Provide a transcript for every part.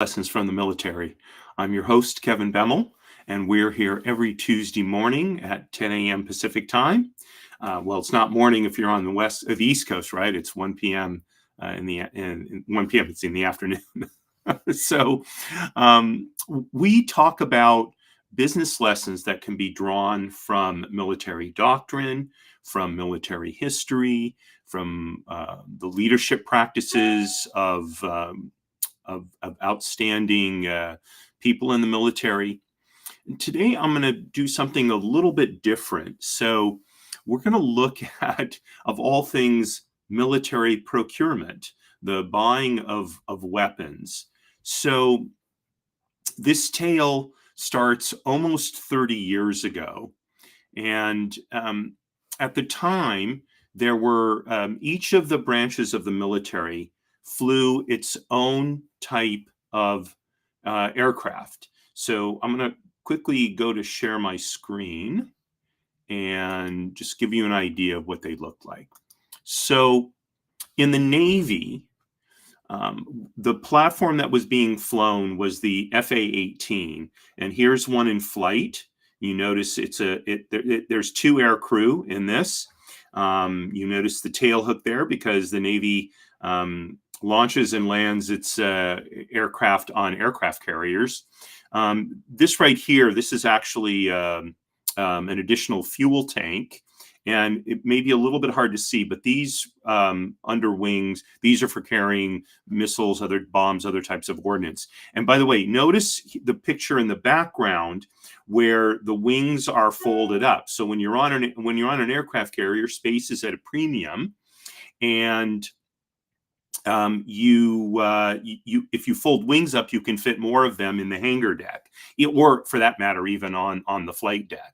Lessons from the Military. I'm your host, Kevin Bemmel, and we're here every Tuesday morning at 10 a.m. Pacific time. Well, it's not morning if you're on the East Coast, right? It's 1 p.m. In 1 p.m. It's in the afternoon. So we talk about business lessons that can be drawn from military doctrine, from military history, from the leadership practices of outstanding people in the military. And today, I'm going to do something a little bit different. So, we're going to look at, of all things, military procurement, the buying of weapons. So, this tale starts almost 30 years ago. And at the time, there were each of the branches of the military flew its own type of aircraft. So I'm going to quickly go to share my screen and just give you an idea of what they looked like. So in the Navy, the platform that was being flown was the FA-18, and here's one in flight. You notice there's two air crew in this. You notice the tail hook there because the Navy launches and lands its aircraft on aircraft carriers. This right here, this is actually an additional fuel tank. And it may be a little bit hard to see, but these under wings, these are for carrying missiles, other bombs, other types of ordnance. And by the way, notice the picture in the background where the wings are folded up. So when you're on an aircraft carrier, space is at a premium, and if you fold wings up, you can fit more of them in the hangar deck, or for that matter, even on the flight deck.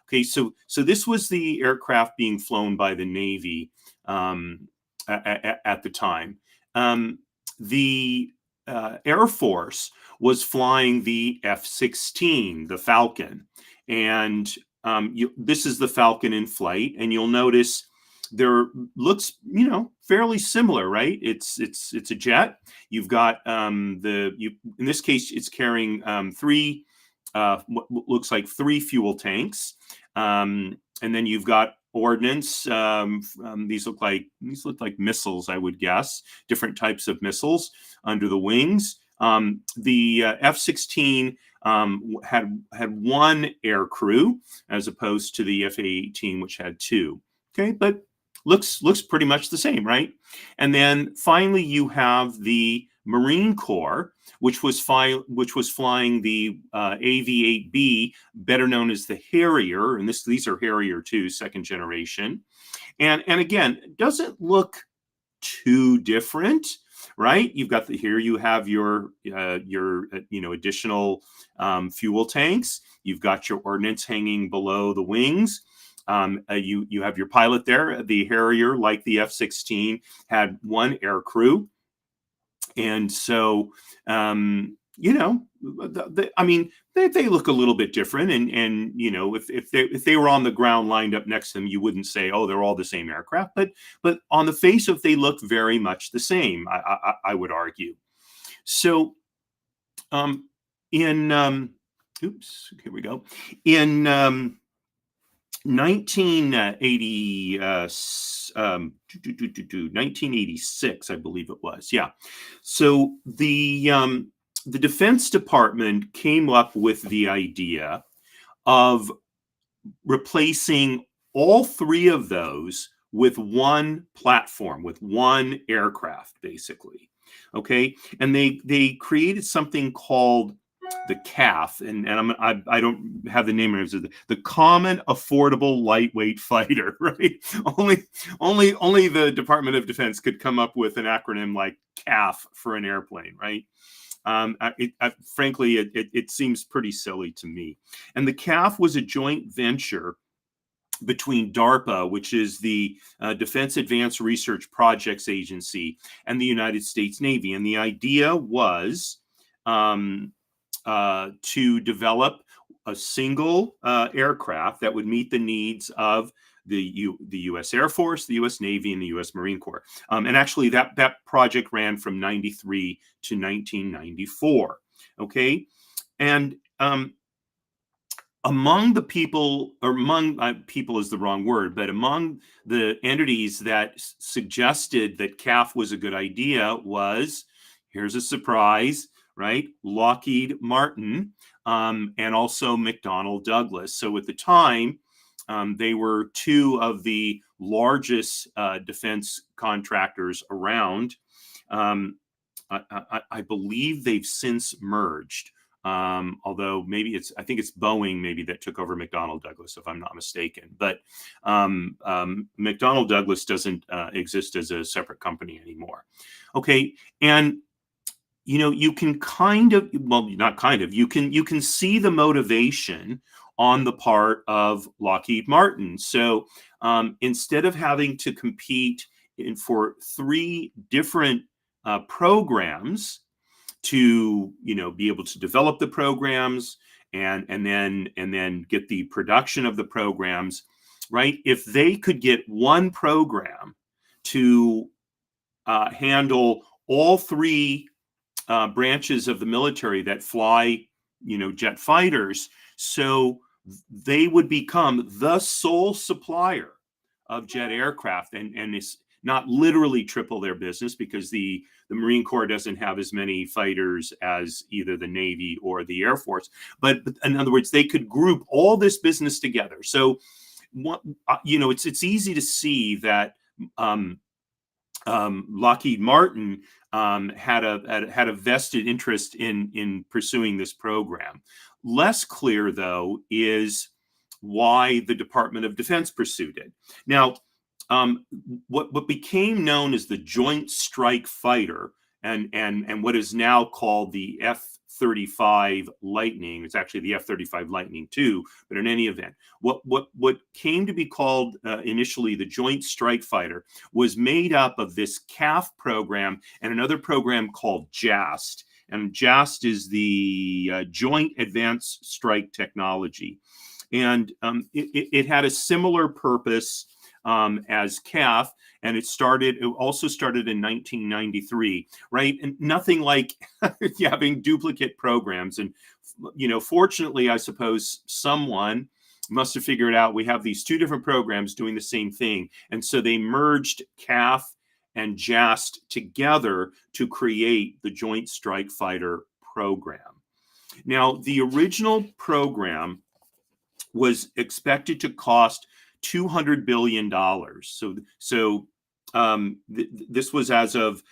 Okay, so this was the aircraft being flown by the Navy at the time. The Air Force was flying the F-16, the Falcon, and this is the Falcon in flight, and you'll notice there looks fairly similar, right? It's a jet. You've got in this case it's carrying three what looks like three fuel tanks. And then you've got ordnance. These look like missiles, I would guess, different types of missiles under the wings. The F-16 had one air crew as opposed to the FA-18, which had two. Okay, but looks pretty much the same, right? And then finally, you have the Marine Corps, which was flying the AV-8B, better known as the Harrier, and these are Harrier 2, second generation. And again, it doesn't look too different, right? You've got here you have your additional fuel tanks. You've got your ordnance hanging below the wings. You have your pilot there. The Harrier, like the F-16, had one air crew. And so, they look a little bit different. And if they were on the ground lined up next to them, you wouldn't say, oh, they're all the same aircraft. But on the face of, they look very much the same, I would argue. So, here we go. In 1986, I believe it was. Yeah. So the Defense Department came up with the idea of replacing all three of those with one platform, with one aircraft, basically. Okay. And they created something called the CAF, and I don't have the name of it. The Common Affordable Lightweight Fighter, right? Only the Department of Defense could come up with an acronym like CAF for an airplane, right? Frankly, it seems pretty silly to me. And the CAF was a joint venture between DARPA, which is the Defense Advanced Research Projects Agency, and the United States Navy. And the idea was to develop a single aircraft that would meet the needs of the U.S. Air Force, the U.S. Navy, and the U.S. Marine Corps. And actually, that project ran from 93 to 1994. Okay, and among the people, or among people is the wrong word, but among the entities that suggested that CAF was a good idea was, here's a surprise, right? Lockheed Martin, and also McDonnell Douglas. So at the time, they were two of the largest defense contractors around. I believe they've since merged. Although maybe I think it's Boeing maybe that took over McDonnell Douglas, if I'm not mistaken. But McDonnell Douglas doesn't exist as a separate company anymore. Okay, and you can kind of, well, not kind of, you can see the motivation on the part of Lockheed Martin. So instead of having to compete for three different programs to be able to develop the programs and then get the production of the programs, right? If they could get one program to handle all three branches of the military that fly jet fighters, so they would become the sole supplier of jet aircraft, and it's not literally triple their business, because the Marine Corps doesn't have as many fighters as either the Navy or the Air Force. But in other words, they could group all this business together. So, it's easy to see that Lockheed Martin had a vested interest in pursuing this program. Less clear, though, is why the Department of Defense pursued it. Now, what became known as the Joint Strike Fighter, and what is now called the F-35 Lightning. It's actually the F-35 Lightning II, but in any event, what came to be called initially the Joint Strike Fighter was made up of this CAF program and another program called JAST. And JAST is the Joint Advanced Strike Technology. And it had a similar purpose as CAF, and it also started in 1993, right? And nothing like having duplicate programs. And, fortunately, I suppose someone must have figured out we have these two different programs doing the same thing. And so they merged CAF and JAST together to create the Joint Strike Fighter program. Now, the original program was expected to cost $200 billion. So this was as of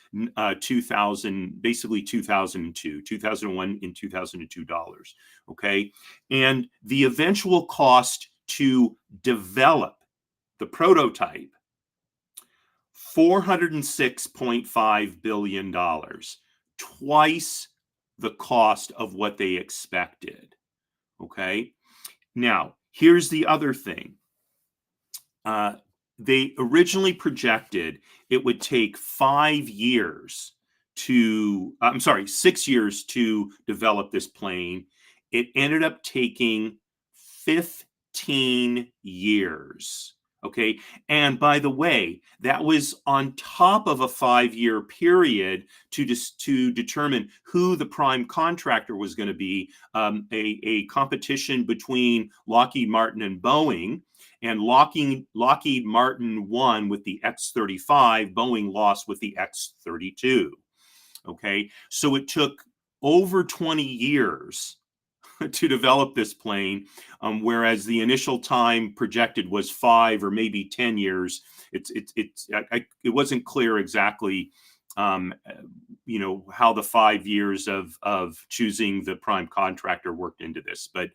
2000, basically 2002, 2001 and 2002 dollars. Okay. And the eventual cost to develop the prototype, $406.5 billion, twice the cost of what they expected. Okay. Now, here's the other thing. They originally projected it would take 6 years to develop this plane. It ended up taking 15 years. Okay. And by the way, that was on top of a 5-year period to determine who the prime contractor was going to be, a competition between Lockheed Martin and Boeing. And Lockheed Martin won with the X-35, Boeing lost with the X-32. Okay. So it took over 20 years to develop this plane, whereas the initial time projected was 5 or maybe 10 years. It wasn't clear exactly, how the 5 years of choosing the prime contractor worked into this. But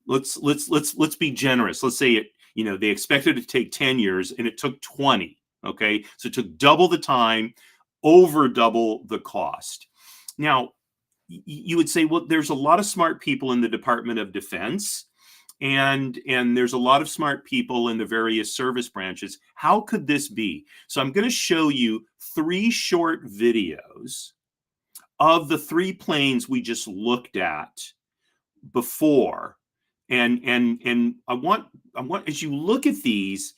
let's be generous. Let's say they expected it to take 10 years and it took 20. Okay, so it took double the time, over double the cost. Now, you would say, well, there's a lot of smart people in the Department of Defense, and there's a lot of smart people in the various service branches. How could this be? So I'm going to show you 3 short videos of the 3 planes we just looked at before, And I want as you look at these,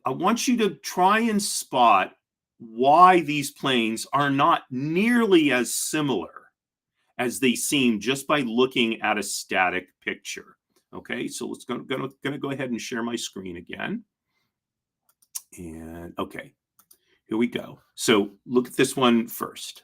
I want you to try and spot why these planes are not nearly as similar as they seem just by looking at a static picture. Okay, so let's gonna go ahead and share my screen again. And okay, here we go. So look at this one first.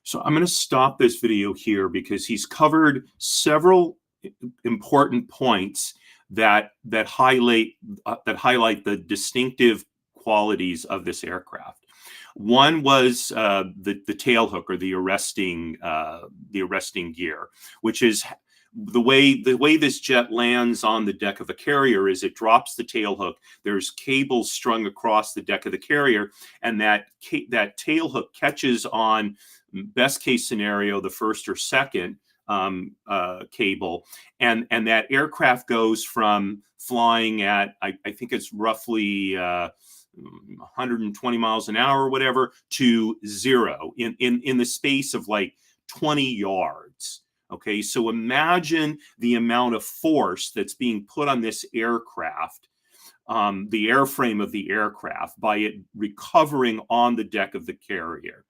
So I'm going to stop this video here because he's covered several important points that highlight the distinctive qualities of this aircraft. One was the tail hook, or the arresting gear, which is the way this jet lands on the deck of a carrier is it drops the tail hook. There's cables strung across the deck of the carrier, and that tail hook catches on, best case scenario, the first or second cable, and that aircraft goes from flying at I think it's roughly 120 miles an hour or whatever to zero in the space of like 20 yards. Okay, so imagine the amount of force that's being put on this aircraft, the airframe of the aircraft, by it recovering on the deck of the carrier.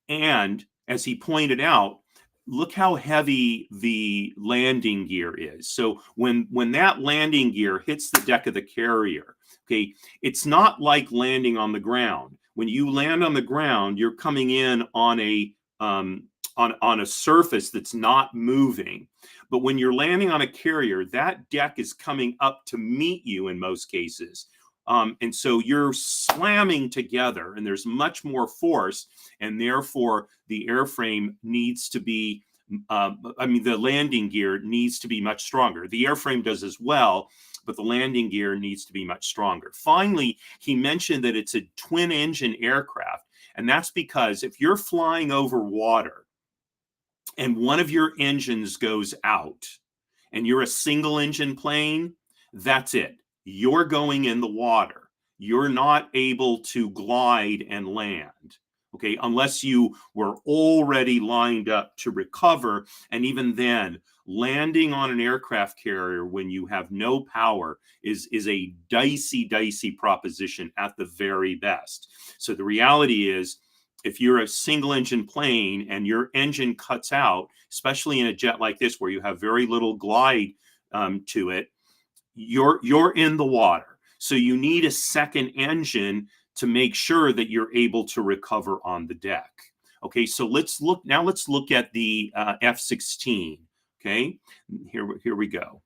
And as he pointed out, look how heavy the landing gear is. So when that landing gear hits the deck of the carrier, okay, it's not like landing on the ground. When you land on the ground, you're coming in on a surface that's not moving. But when you're landing on a carrier, that deck is coming up to meet you in most cases. And so you're slamming together, and there's much more force, and therefore the airframe needs to be, the landing gear needs to be much stronger. The airframe does as well, but the landing gear needs to be much stronger. Finally, he mentioned that it's a twin engine aircraft, and that's because if you're flying over water and one of your engines goes out and you're a single engine plane, that's it. You're going in the water. You're not able to glide and land, okay, unless you were already lined up to recover. And even then, landing on an aircraft carrier when you have no power is a dicey proposition at the very best. So the reality is, if you're a single engine plane and your engine cuts out, especially in a jet like this where you have very little glide to it, you're in the water. So you need a second engine to make sure that you're able to recover on the deck. Okay, so let's look at the F-16. Okay, here we go.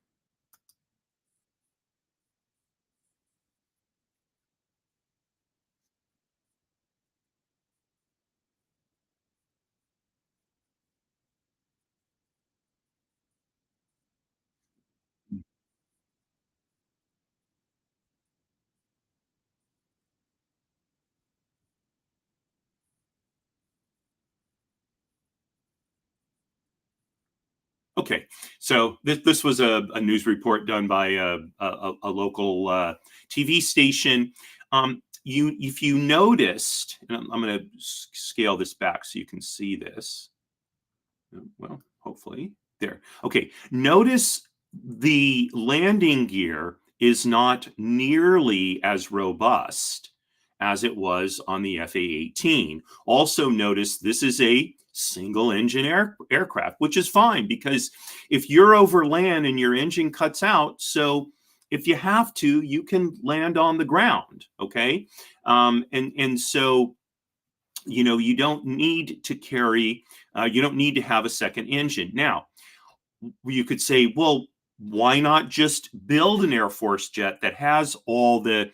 Okay, so this was a news report done by a local TV station. If you noticed, and I'm going to scale this back so you can see this. Well, hopefully there. Okay, notice the landing gear is not nearly as robust as it was on the FA-18. Also notice this is a single engine aircraft, which is fine because if you're over land and your engine cuts out, so if you have to, you can land on the ground. Okay, and so you don't need to carry, you don't need to have a second engine. Now, you could say, well, why not just build an Air Force jet that has all the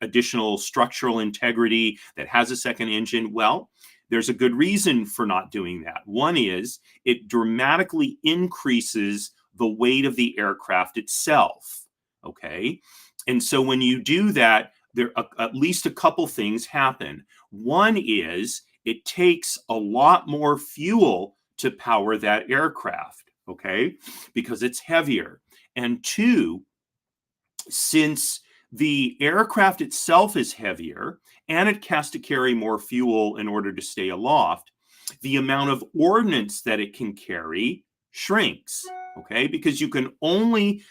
additional structural integrity, that has a second engine? Well, there's a good reason for not doing that. One is it dramatically increases the weight of the aircraft itself. Okay. And so when you do that, there at least a couple things happen. One is it takes a lot more fuel to power that aircraft, okay, because it's heavier. And two, since the aircraft itself is heavier and it has to carry more fuel in order to stay aloft, the amount of ordnance that it can carry shrinks, okay, because you can only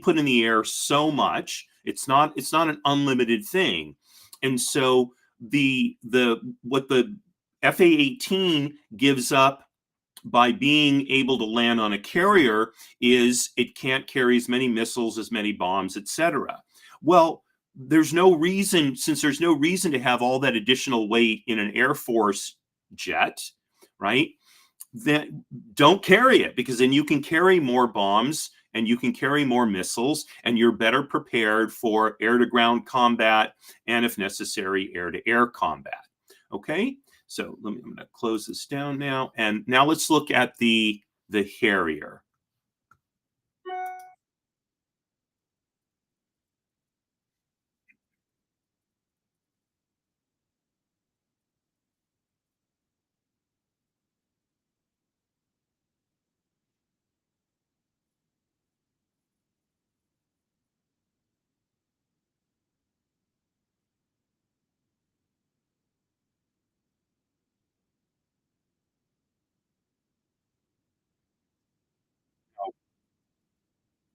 put in the air so much. It's not an unlimited thing. And so the what the FA-18 gives up by being able to land on a carrier is it can't carry as many missiles, as many bombs, etc. Well, there's no reason to have all that additional weight in an Air Force jet, right? Then don't carry it, because then you can carry more bombs and you can carry more missiles and you're better prepared for air-to-ground combat and, if necessary, air-to-air combat. Okay? So I'm going to close this down now. And now let's look at the Harrier.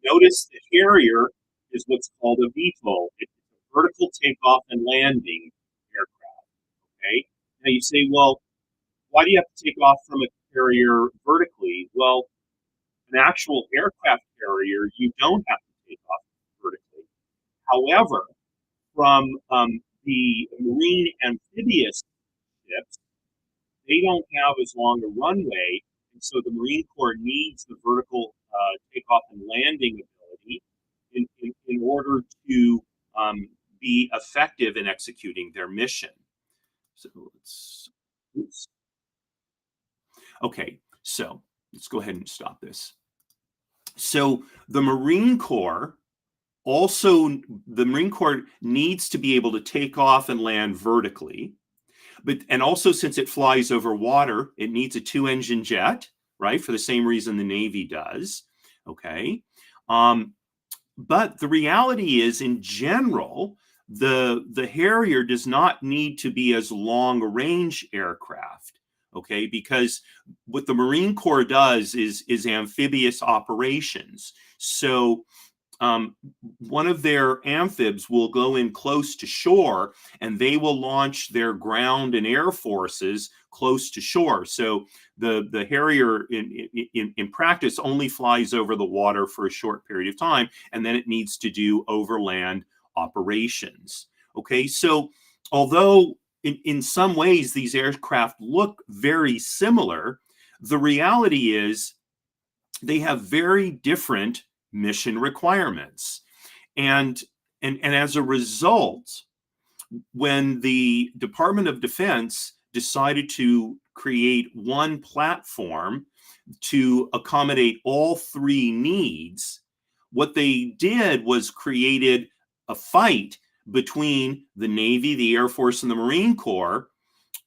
Notice the Harrier is what's called a VTOL. It's a vertical takeoff and landing aircraft. Okay. Now you say, well, why do you have to take off from a carrier vertically? Well, an actual aircraft carrier, you don't have to take off vertically. However, from the marine amphibious ships, they don't have as long a runway, and so the Marine Corps needs the vertical takeoff and landing ability in order to be effective in executing their mission. So oops. Okay, so let's go ahead and stop this. So the Marine Corps needs to be able to take off and land vertically. And also, since it flies over water, it needs a two-engine jet, right? For the same reason the Navy does. Okay. But the reality is, in general, the Harrier does not need to be as long a range aircraft. Okay, because what the Marine Corps does is amphibious operations. So one of their amphibs will go in close to shore and they will launch their ground and air forces close to shore. So the Harrier in practice only flies over the water for a short period of time, and then it needs to do overland operations. Okay, so although in some ways these aircraft look very similar, the reality is they have very different mission requirements. And as a result, when the Department of Defense decided to create one platform to accommodate all three needs, what they did was created a fight between the Navy, the Air Force, and the Marine Corps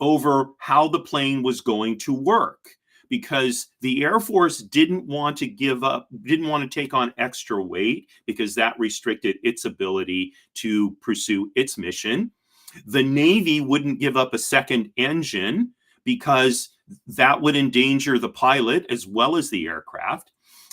over how the plane was going to work. because the Air Force didn't want to take on extra weight because that restricted its ability to pursue its mission. The Navy wouldn't give up a second engine because that would endanger the pilot as well as the aircraft.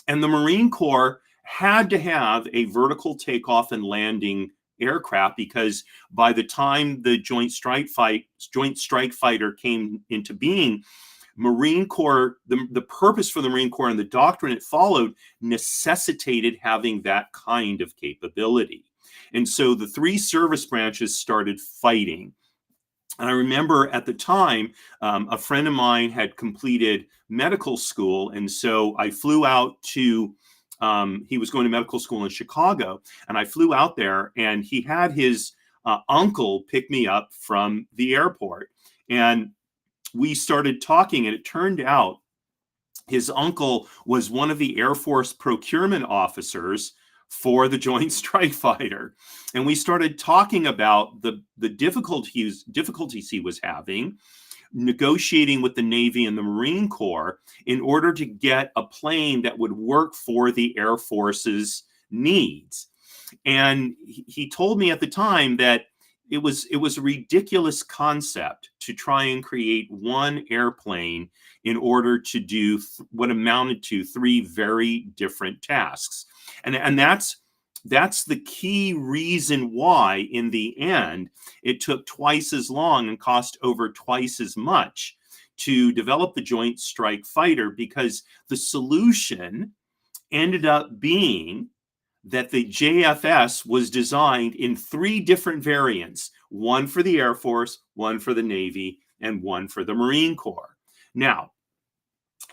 And the Marine Corps had to have a vertical takeoff and landing aircraft because by the time the Joint Strike Fighter came into being, Marine Corps, the purpose for the Marine Corps and the doctrine it followed necessitated having that kind of capability. And so the three service branches started fighting. And I remember at the time, a friend of mine had completed medical school. And so I flew out to, he was going to medical school in Chicago. And I flew out there and he had his uncle pick me up from the airport. And we started talking, and it turned out his uncle was one of the Air Force procurement officers for the Joint Strike Fighter. And we started talking about the difficulties he was having negotiating with the Navy and the Marine Corps in order to get a plane that would work for the Air Force's needs. And he told me at the time that it was a ridiculous concept to try and create one airplane in order to do what amounted to three very different tasks. And that's the key reason why, in the end, it took twice as long and cost over twice as much to develop the Joint Strike Fighter, because the solution ended up being that the JFS was designed in three different variants, one for the Air Force, one for the Navy, and one for the Marine Corps. Now,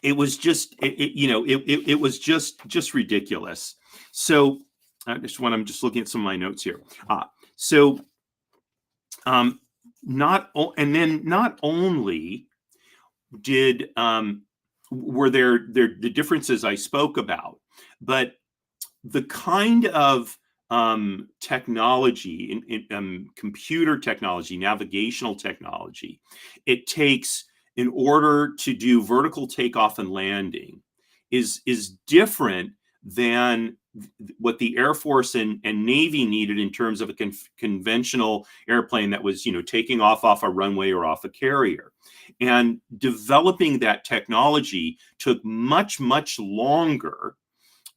it was just, it was just ridiculous. So I'm just looking at some of my notes here. Not only did were there the differences I spoke about, but the kind of technology, in computer technology, navigational technology, it takes in order to do vertical takeoff and landing is different than what the Air Force and Navy needed in terms of a conventional airplane that was, taking off a runway or off a carrier. And developing that technology took much, much longer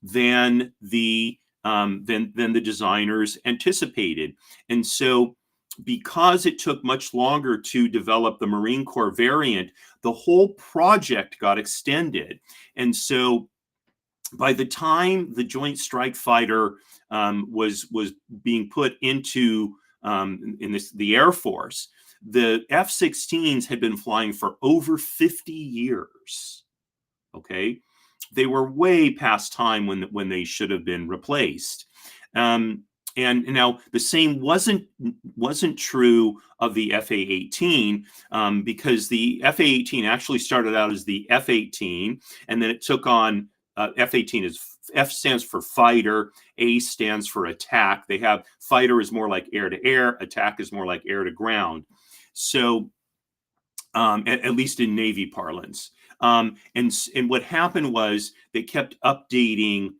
than the designers anticipated. And so, because it took much longer to develop the Marine Corps variant, the whole project got extended. And so, by the time the Joint Strike Fighter was being put into the Air Force, the F-16s had been flying for over 50 years. Okay. They were way past time when they should have been replaced. And now the same wasn't true of the FA-18, because the FA-18 actually started out as the F-18, and then it took on F-18 is F stands for fighter, A stands for attack. They have fighter is more like air to air, attack is more like air to ground. So at least in Navy parlance. And what happened was they kept updating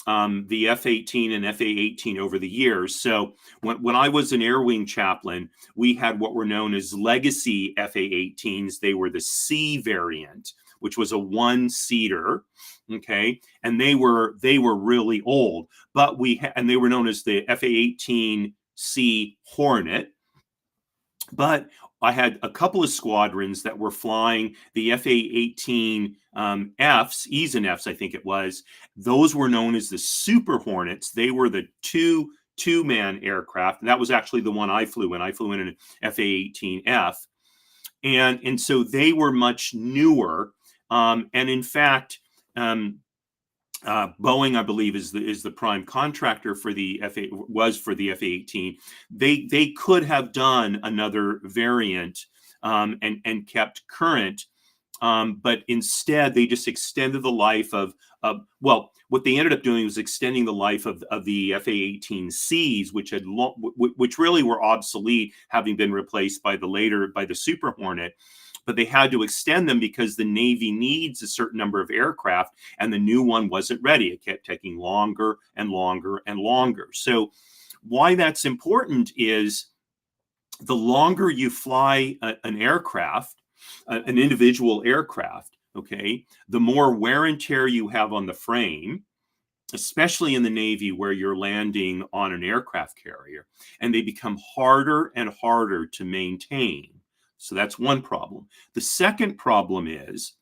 the F-18 and FA-18 over the years. So when I was an Air Wing chaplain, we had what were known as legacy FA-18s. They were the C variant, which was a one-seater. Okay, and they were really old, but and they were known as the FA-18C Hornet. But I had a couple of squadrons that were flying the FA-18 Fs, E's and Fs, I think it was. Those were known as the Super Hornets. They were the two-man aircraft, and that was actually the one I flew in. I flew in an FA-18F, and so they were much newer. And in fact, Boeing, I believe, is the prime contractor for the FA-18. They could have done another variant and kept current, but instead they just extended the life of what they ended up doing was extending the life of the FA-18Cs, which really were obsolete, having been replaced by the Super Hornet. but they had to extend them because the Navy needs a certain number of aircraft, and the new one wasn't ready. It kept taking longer and longer and longer. So why that's important is the longer you fly an aircraft, an individual aircraft, okay, the more wear and tear you have on the frame, especially in the Navy where you're landing on an aircraft carrier, and they become harder and harder to maintain. So that's one problem. The second problem is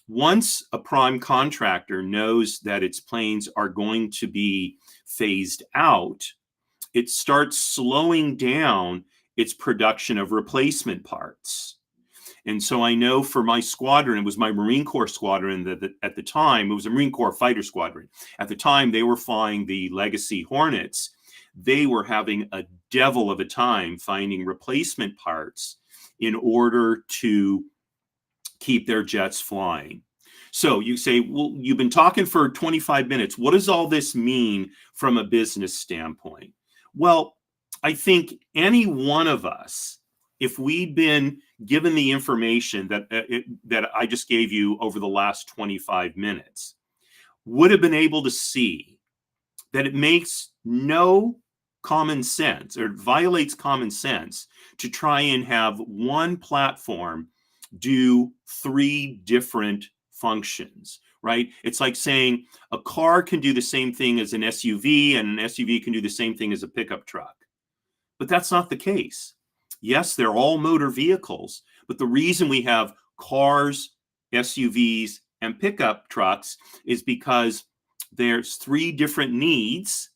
once a prime contractor knows that its planes are going to be phased out, it starts slowing down its production of replacement parts. And so I know for my squadron, it was my Marine Corps squadron that at the time, it was a Marine Corps fighter squadron. At the time, they were flying the Legacy Hornets. They were having a devil of a time finding replacement parts in order to keep their jets flying. So you say, well, you've been talking for 25 minutes. What does all this mean from a business standpoint? Well, I think any one of us, if we'd been given the information that I just gave you over the last 25 minutes, would have been able to see that it makes no common sense or violates common sense to try and have one platform do three different functions, right? It's like saying a car can do the same thing as an SUV and an SUV can do the same thing as a pickup truck. But that's not the case. Yes, they're all motor vehicles, but the reason we have cars, SUVs, and pickup trucks is because there's three different needs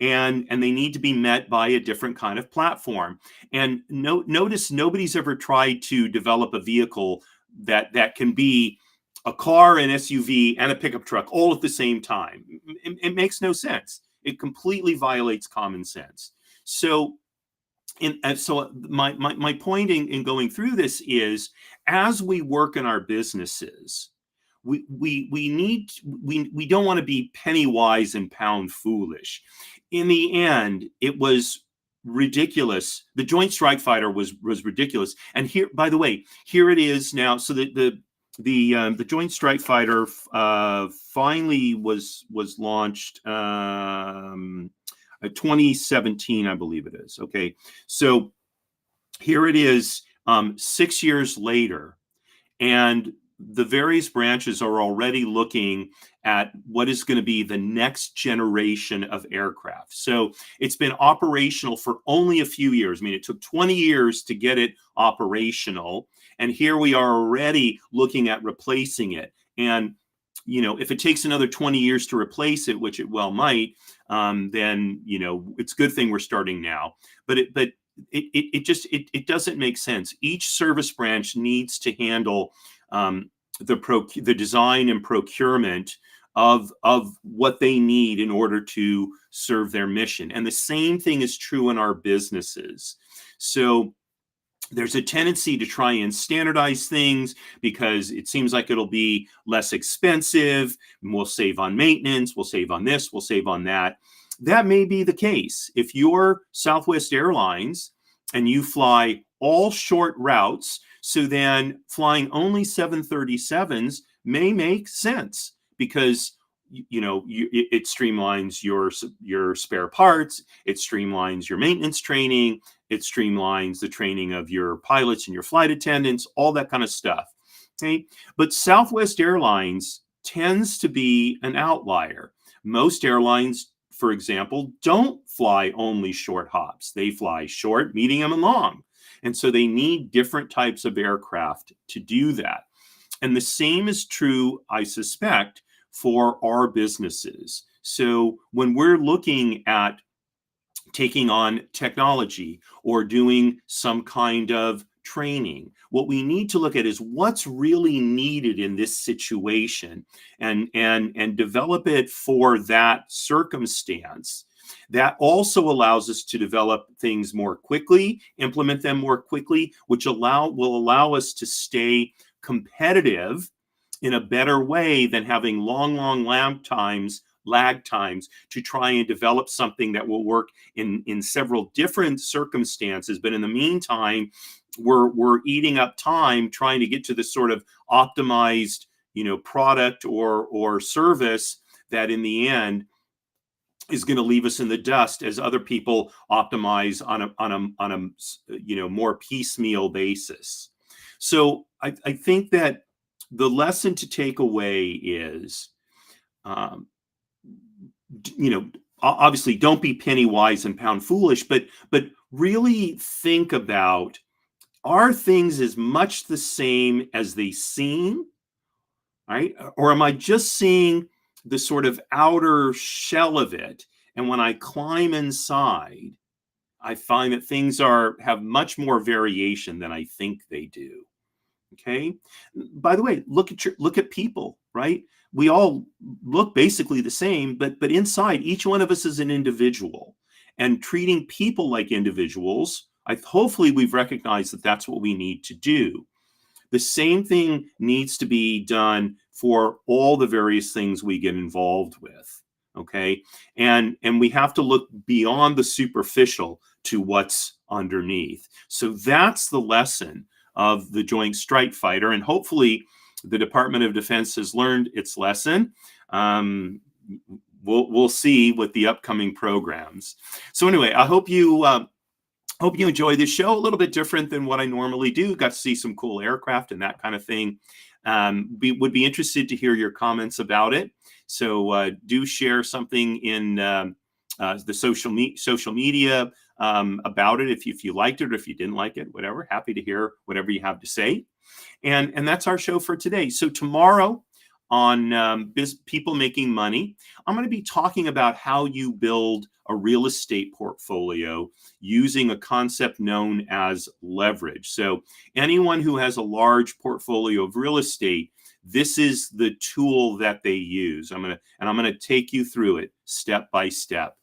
and they need to be met by a different kind of platform. And notice nobody's ever tried to develop a vehicle that can be a car, an SUV, and a pickup truck all at the same time. It makes no sense. It completely violates common sense. So my point in going through this is, as we work in our businesses, we don't want to be penny wise and pound foolish. In the end, it was ridiculous. The Joint Strike Fighter was ridiculous. And here, by the way, here it is now. So the Joint Strike Fighter finally was launched 2017, I believe it is. Okay, so here it is 6 years later, and the various branches are already looking at what is going to be the next generation of aircraft. So it's been operational for only a few years. I mean, it took 20 years to get it operational, and here we are already looking at replacing it. And if it takes another 20 years to replace it, which it well might, then it's a good thing we're starting now. But it doesn't make sense. Each service branch needs to handle the design and procurement of what they need in order to serve their mission. And the same thing is true in our businesses. So there's a tendency to try and standardize things because it seems like it'll be less expensive, and we'll save on maintenance, we'll save on this, we'll save on that. That may be the case. If you're Southwest Airlines and you fly all short routes, so then flying only 737s may make sense because it streamlines your spare parts, it streamlines your maintenance training, it streamlines the training of your pilots and your flight attendants, all that kind of stuff. Okay, but Southwest Airlines tends to be an outlier. Most airlines, for example, don't fly only short hops. They fly short, medium, and long. And so they need different types of aircraft to do that. And the same is true, I suspect, for our businesses. So when we're looking at taking on technology or doing some kind of training, what we need to look at is what's really needed in this situation and develop it for that circumstance. That also allows us to develop things more quickly, implement them more quickly, which will allow us to stay competitive in a better way than having long lag times to try and develop something that will work in several different circumstances. But in the meantime, we're eating up time trying to get to this sort of optimized, product or service that in the end is going to leave us in the dust as other people optimize on a more piecemeal basis. So I think that the lesson to take away is, um, obviously don't be penny wise and pound foolish, but really think about, are things as much the same as they seem, right? Or am I just seeing the sort of outer shell of it? And when I climb inside, I find that things have much more variation than I think they do. Okay. By the way, look at people, right? We all look basically the same, but inside, each one of us is an individual, and treating people like individuals. Hopefully we've recognized that that's what we need to do. The same thing needs to be done for all the various things we get involved with. Okay. And we have to look beyond the superficial to what's underneath. So that's the lesson of the Joint Strike Fighter. And hopefully the Department of Defense has learned its lesson. We'll see with the upcoming programs. So anyway, I hope you enjoy this show. A little bit different than what I normally do. Got to see some cool aircraft and that kind of thing. Would be interested to hear your comments about it. So do share something in the social media about it if you liked it or if you didn't like it, whatever. Happy to hear whatever you have to say. And that's our show for today. So tomorrow on People Making Money, I'm going to be talking about how you build a real estate portfolio using a concept known as leverage. So anyone who has a large portfolio of real estate, this is the tool that they use. I'm going to take you through it step by step.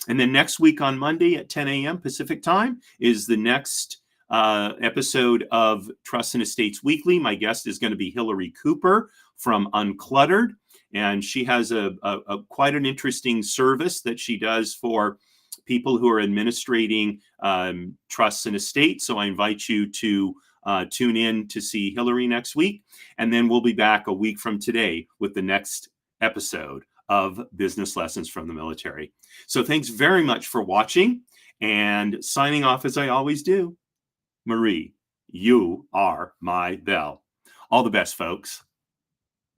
And then next week on Monday at 10 a.m. Pacific time is the next episode of Trust and Estates Weekly. My guest is going to be Hillary Cooper from Uncluttered, and she has a quite an interesting service that she does for people who are administrating trusts and estates. So I invite you to tune in to see Hillary next week, and then we'll be back a week from today with the next episode of Business Lessons from the Military. So thanks very much for watching, and signing off as I always do. Marie, you are my belle. All the best, folks.